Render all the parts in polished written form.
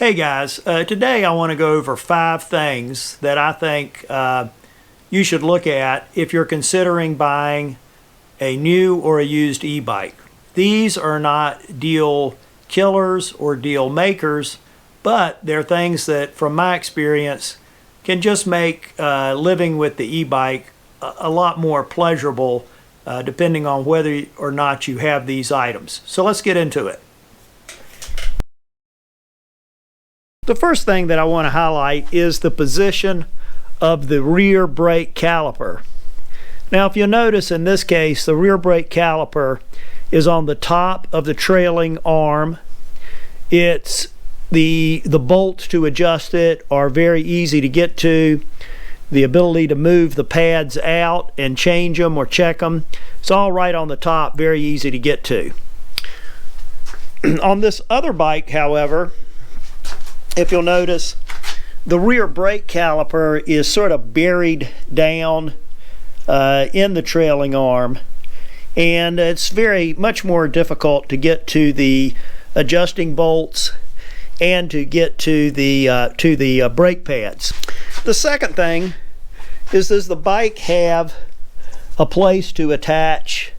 Hey guys, today I want to go over 5 things that I think you should look at if you're considering buying a new or a used e-bike. These are not deal killers or deal makers, but they're things that, from my experience, can just make living with the e-bike a lot more pleasurable depending on whether or not you have these items. So let's get into it. The first thing that I want to highlight is the position of the rear brake caliper. Now, if you'll notice in this case, the rear brake caliper is on the top of the trailing arm. It's the bolts to adjust it are very easy to get to. The ability to move the pads out and change them or check them, it's all right on the top, very easy to get to. On this other bike, however, if you'll notice, the rear brake caliper is sort of buried down in the trailing arm, and it's much more difficult to get to the adjusting bolts and to get to the brake pads. The second thing is, does the bike have a place to attach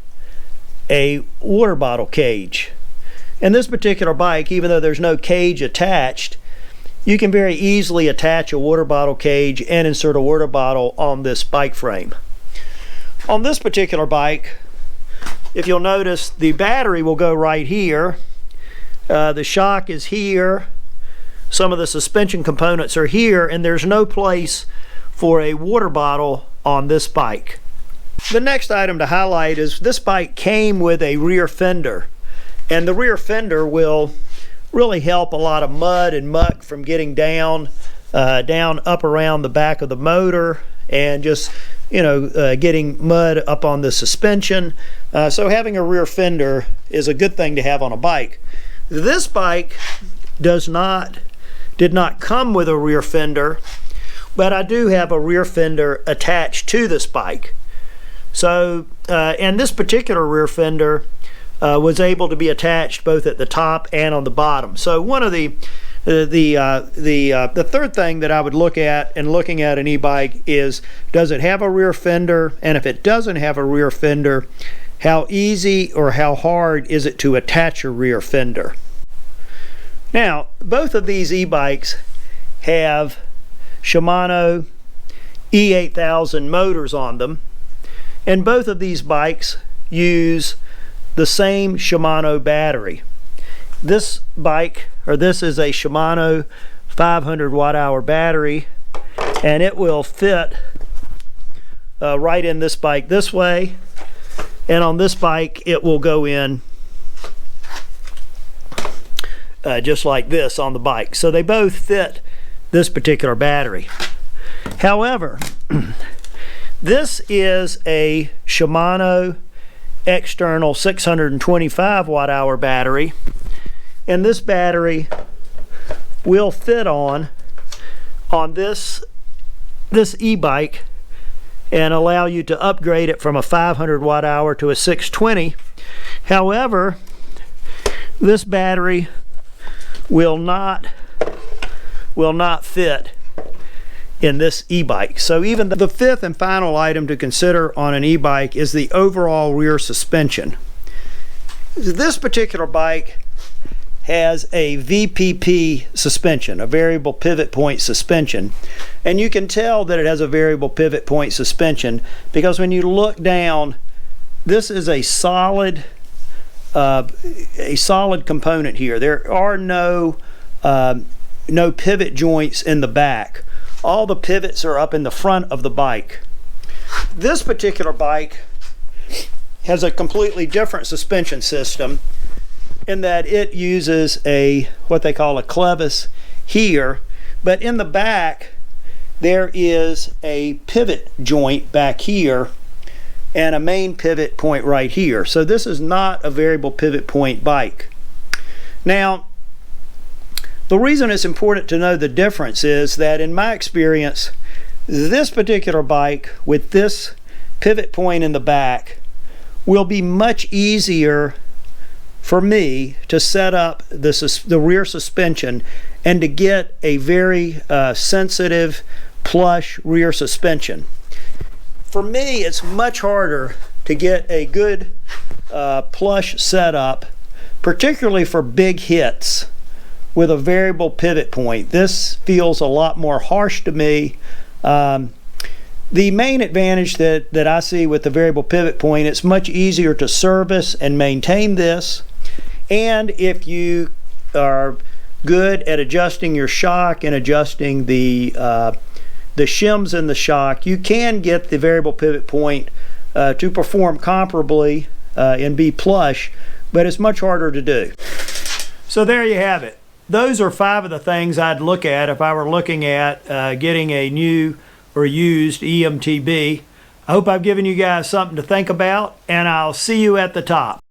a water bottle cage? In this particular bike, even though there's no cage attached, you can very easily attach a water bottle cage and insert a water bottle on this bike frame. On this particular bike, if you'll notice, the battery will go right here. The shock is here. Some of the suspension components are here, and there's no place for a water bottle on this bike. The next item to highlight is this bike came with a rear fender, and the rear fender will really help a lot of mud and muck from getting down up around the back of the motor, and just getting mud up on the suspension. So having a rear fender is a good thing to have on a bike. This bike did not come with a rear fender, but I do have a rear fender attached to this bike. So and this particular rear fender was able to be attached both at the top and on the bottom. So one of the third thing that I would look at in looking at an e-bike is, does it have a rear fender? And if it doesn't have a rear fender, how easy or how hard is it to attach a rear fender? Now, both of these e-bikes have Shimano E8000 motors on them, and both of these bikes use the same Shimano battery. This bike, or this is a Shimano 500 watt-hour battery, and it will fit right in this bike this way, and on this bike it will go in just like this on the bike. So they both fit this particular battery. However, this is a Shimano external 625 watt-hour battery, and this battery will fit on this e-bike and allow you to upgrade it from a 500 watt-hour to a 620. However, this battery will not fit in this e-bike. So even the fifth and final item to consider on an e-bike is the overall rear suspension. This particular bike has a VPP suspension, a variable pivot point suspension, and you can tell that it has a variable pivot point suspension because when you look down, this is a solid component here. There are no pivot joints in the back. All the pivots are up in the front of the bike. This particular bike has a completely different suspension system in that it uses what they call a clevis here, but in the back there is a pivot joint back here and a main pivot point right here. So this is not a variable pivot point bike. Now, the reason it's important to know the difference is that, in my experience, this particular bike with this pivot point in the back will be much easier for me to set up the rear suspension and to get a very sensitive plush rear suspension. For me, it's much harder to get a good plush setup, particularly for big hits with a variable pivot point. This feels a lot more harsh to me. The main advantage that I see with the variable pivot point, it's much easier to service and maintain this. And if you are good at adjusting your shock and adjusting the shims in the shock, you can get the variable pivot point to perform comparably and be plush, but it's much harder to do. So there you have it. Those are 5 of the things I'd look at if I were looking at getting a new or used EMTB. I hope I've given you guys something to think about, and I'll see you at the top.